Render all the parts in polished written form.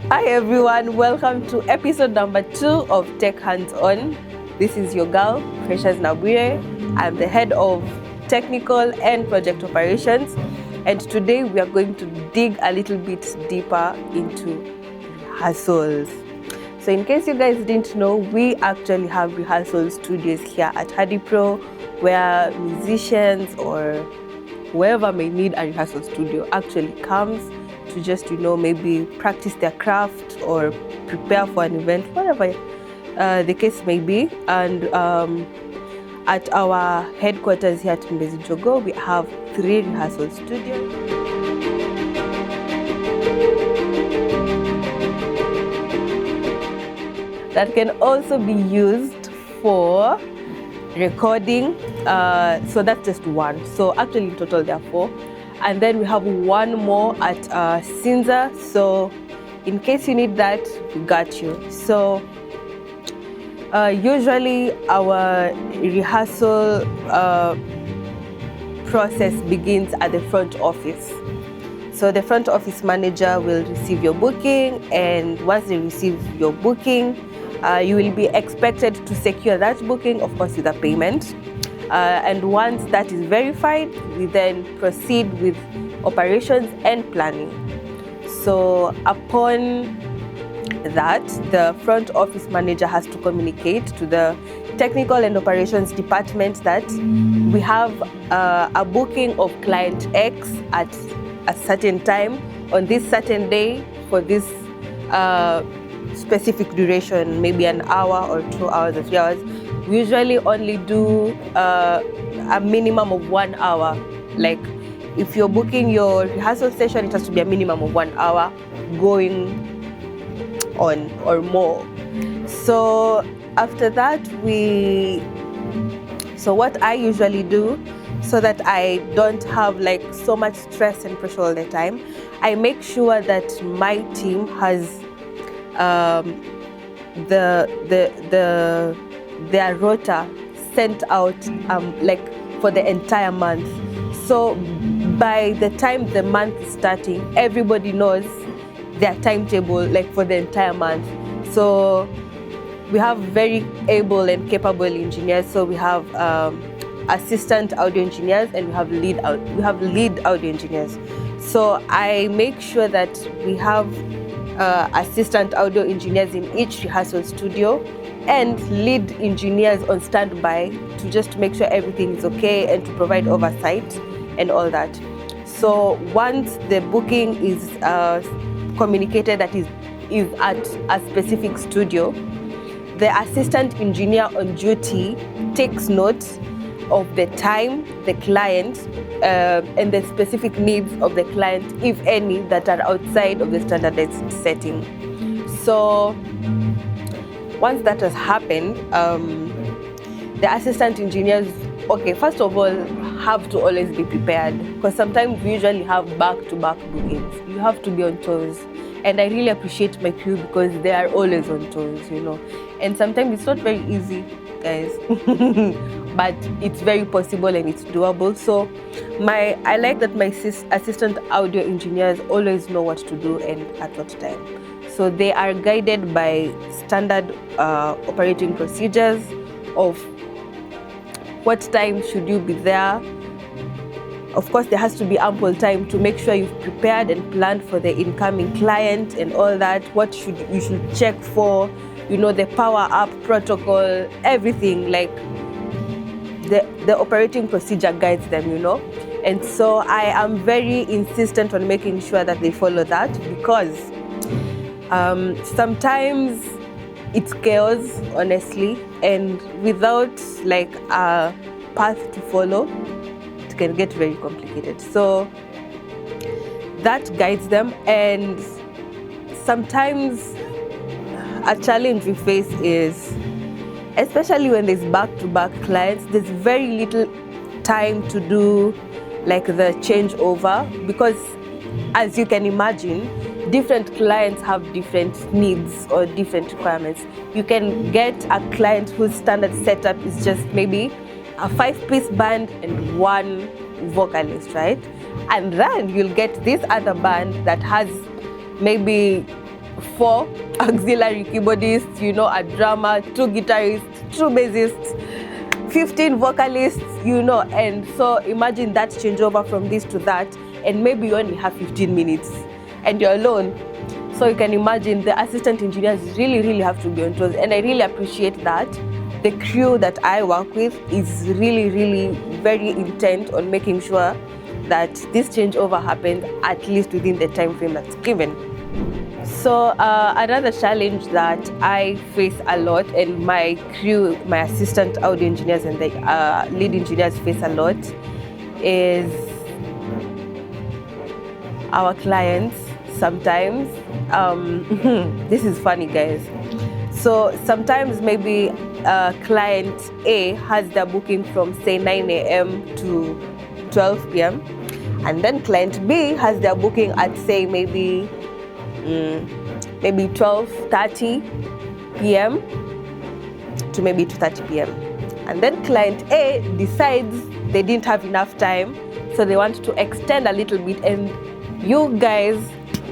Hi everyone, welcome to episode number 2 of Tech Hands-On. This is your girl, Precious Nabwire. I'm the head of technical and project operations, and today we are going to dig a little bit deeper into rehearsals. So in case you guys didn't know, we actually have rehearsal studios here at Haddypro where musicians or whoever may need a rehearsal studio actually comes to just, maybe practice their craft or prepare for an event, whatever the case may be. And at our headquarters here at Mbezi we have 3 rehearsal studios. That can also be used for recording. So that's just one. So actually in total there are 4. And then we have one more at Sinza. So in case you need that, we got you. So usually our rehearsal process begins at the front office. So the front office manager will receive your booking, and once they receive your booking, you will be expected to secure that booking, of course, with a payment. And once that is verified, we then proceed with operations and planning. So upon that, the front office manager has to communicate to the technical and operations department that we have a booking of client X at a certain time on this certain day for this specific duration, maybe an hour or 2 hours or 3 hours. We usually only do a minimum of 1 hour. Like if you're booking your rehearsal session, it has to be a minimum of 1 hour going on or more. So after that, so what I usually do, so that I don't have like so much stress and pressure all the time, I make sure that my team has their rota sent out like for the entire month. So by the time the month is starting, everybody knows their timetable like for the entire month. So we have very able and capable engineers. So we have assistant audio engineers and we have lead audio engineers. So I make sure that we have assistant audio engineers in each rehearsal studio and lead engineers on standby to just make sure everything is okay and to provide oversight and all that. So once the booking is communicated that is at a specific studio, the assistant engineer on duty takes note of the time, the client, and the specific needs of the client, if any, that are outside of the standardized setting. So once that has happened, the assistant engineers, first of all, have to always be prepared, because sometimes we usually have back-to-back bookings. You have to be on toes. And I really appreciate my crew because they are always on toes, And sometimes it's not very easy, guys, but it's very possible and it's doable. So I like that my assistant audio engineers always know what to do and at what time. So they are guided by standard operating procedures of what time should you be there. Of course, there has to be ample time to make sure you've prepared and planned for the incoming client and all that. What you should check for, the power up protocol, everything, like the operating procedure guides them, And so I am very insistent on making sure that they follow that, because sometimes it's chaos, honestly, and without like a path to follow, it can get very complicated. So that guides them. And sometimes a challenge we face is, especially when there's back-to-back clients, there's very little time to do like the changeover, because as you can imagine, different clients have different needs or different requirements. You can get a client whose standard setup is just maybe a 5-piece band and 1 vocalist, right? And then you'll get this other band that has maybe 4 auxiliary keyboardists, you know, a drummer, 2 guitarists, 2 bassists, 15 vocalists, you know. And so imagine that changeover from this to that, and maybe you only have 15 minutes and you're alone. So you can imagine the assistant engineers really have to be on toes, and I really appreciate that. The crew that I work with is really very intent on making sure that this changeover happens at least within the time frame that's given. So another challenge that I face a lot, and my crew, my assistant audio engineers and the lead engineers face a lot, is our clients sometimes. This is funny, guys. So sometimes maybe client A has their booking from say 9 a.m. to 12 p.m. and then client B has their booking at say maybe 12:30 p.m. to maybe 2:30 p.m. And then client A decides they didn't have enough time, so they want to extend a little bit. And you guys,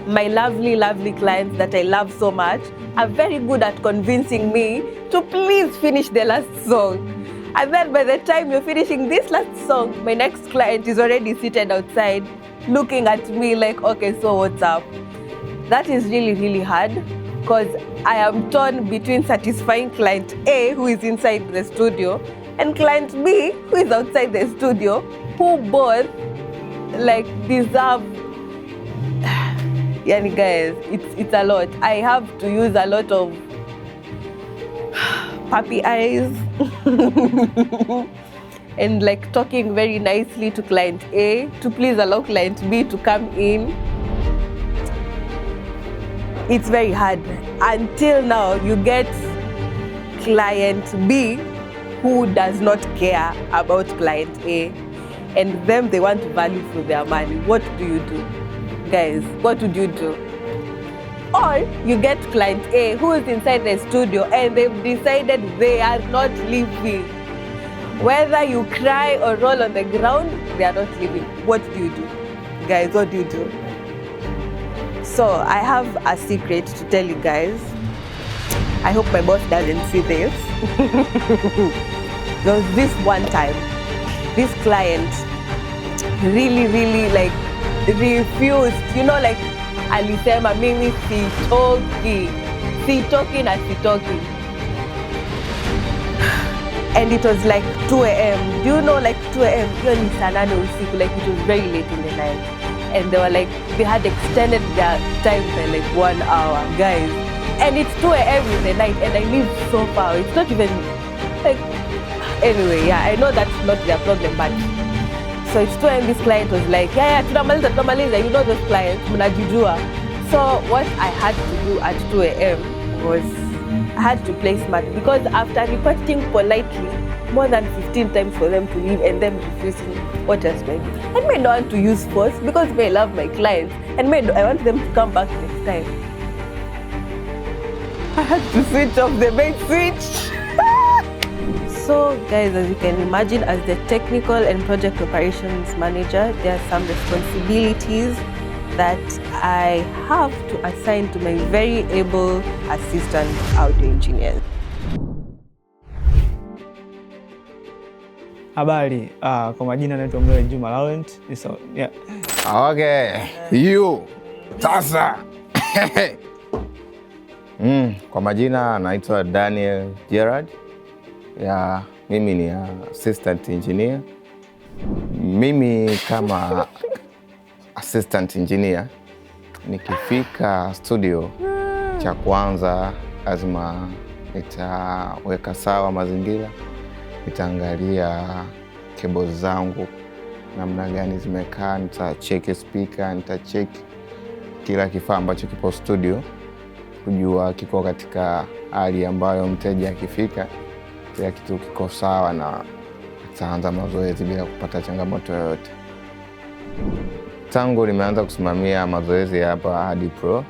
my lovely clients that I love so much, are very good at convincing me to please finish the last song. And then by the time you're finishing this last song, my next client is already seated outside looking at me like, okay, so what's up? That is really hard, because I am torn between satisfying client A, who is inside the studio, and client B, who is outside the studio, who both like deserve. Yani guys, it's a lot. I have to use a lot of puppy eyes and like talking very nicely to client A to please allow client B to come in. It's very hard until now you get client B who does not care about client A, and them they want value for their money. What do you do? Guys, what would you do? Or you get client A who is inside the studio and they've decided they are not leaving. Whether you cry or roll on the ground, they are not leaving. What do you do? Guys, what do you do? So I have a secret to tell you guys. I hope my boss doesn't see this. There was this one time, this client really like refused, you know, like alisema mimi sitoki na sitoki. And it was like 2 a.m. Do you know, like 2 a.m. Like it was very late in the night. And they were like, they had extended their time by like 1 hour, guys. And it's 2 a.m. in the night, and I live so far. It's not even like, anyway, yeah, I know that's not their problem, but so it's 2 a.m. This client was like, yeah, tunamaliza, you know those clients, mnajijua. So what I had to do at 2 a.m. was I had to play smart, because after requesting politely more than 15 times for them to leave and them refusing, what else do I do? And I don't want to use force, because I love my clients and I want them to come back next time. I had to switch off the main switch. So guys, as you can imagine, as the technical and project operations manager, there are some responsibilities that I have to assign to my very able assistant audio engineers. Habari, kwa majina naitwa Juma Laurent. So, yeah. Okay, you sasa. Kwa majina naitwa Daniel Gerard. Ya, mimi ni assistant engineer. Mimi kama assistant engineer, nikifika studio, cha kwanza lazima nitaweka sawa mazingira, nitaangalia cables zangu namna gani zimekaa, nitacheck speaker, nitacheck kila kifaa ambacho kipo studio kujua kiko katika hali ambayo mteja akifika kila kitu kiko sawa, na nitaanza mazoezi bila kupata changamoto yoyote. Tangu nimeanza kusimamia mazoezi hapa Haddypro,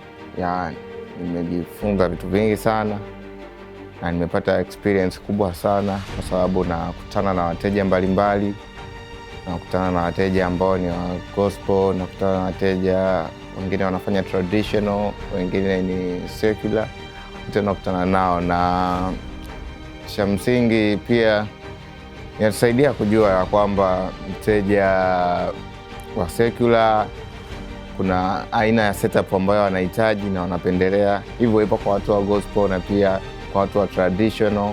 nimejifunza vitu vingi sana na nimepata experience kubwa sana, kwa sababu nakutana na wateja mbalimbali, nakutana na wateja ambao ni wa gospel, nakutana na wateja wengine wanafanya traditional, wengine ni secular, wote nakutana nao, na cha msingi pia inatusaidia kujua ya kwamba mteja wa secular kuna aina ya setup ambayo wanahitaji na wanapendelea. Hivyo ipo kwa watu wa gospel na pia kwa watu wa traditional,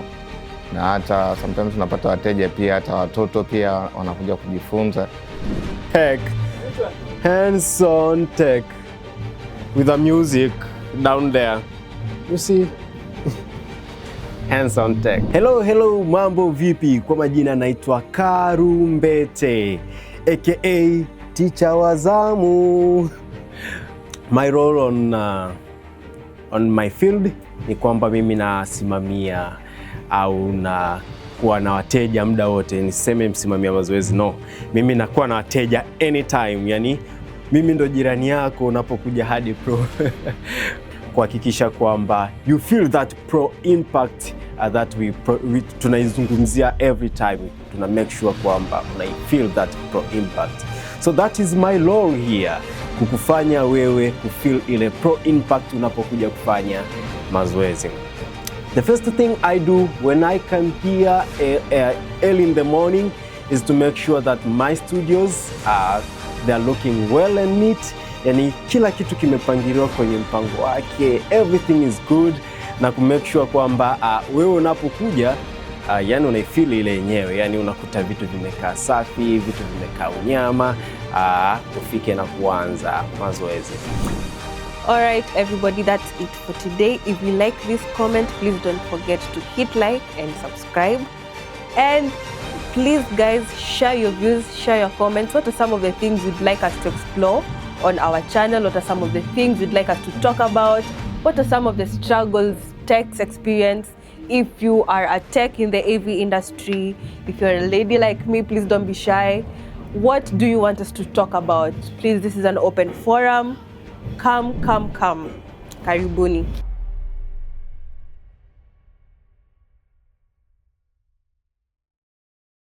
na hata sometimes tunapata wateja pia hata watoto pia wanakuja kujifunza. Tech, hands-on tech with the music down there. You see? Hands-on tech. Hello, mambo vipi? Kwa majina naitwa Karumbete aka teacher wa zamu. My role on my field ni kwamba mimi nasimamia au na kuwa na wateja muda wote. Niseme msimamia mazoezi, no. Mimi nakuwa na wateja anytime, yani mimi ndo jirani yako unapokuja Haddypro kuhakikisha kwamba you feel that pro impact that we tunaizungumzia every time. Tuna make sure kwamba una feel that pro impact. So that is my role here, kukufanya wewe kufeel ile pro impact unapokuja kufanya mazoezi. The first thing I do when I come here early in the morning is to make sure that my studios they are looking well and neat. Yani kila kitu kimepangiliwa kwenye mpango wake, everything is good, na ku make sure kwamba wewe unapokuja yani unaifeel ile yenyewe, yani unakuta vitu vimekaa safi, vitu vimekaa unyama, ufike na kuanza mazoezi. Alright everybody, that's it for today. If you like this comment, please don't forget to hit like and subscribe. And please guys, share your views, share your comments. What are some of the things you'd like us to explore on our channel? What are some of the things you'd like us to talk about? What are some of the struggles techs experience? If you are a tech in the AV industry, if you're a lady like me, please don't be shy. What do you want us to talk about? Please, this is an open forum. Come. Karibuni.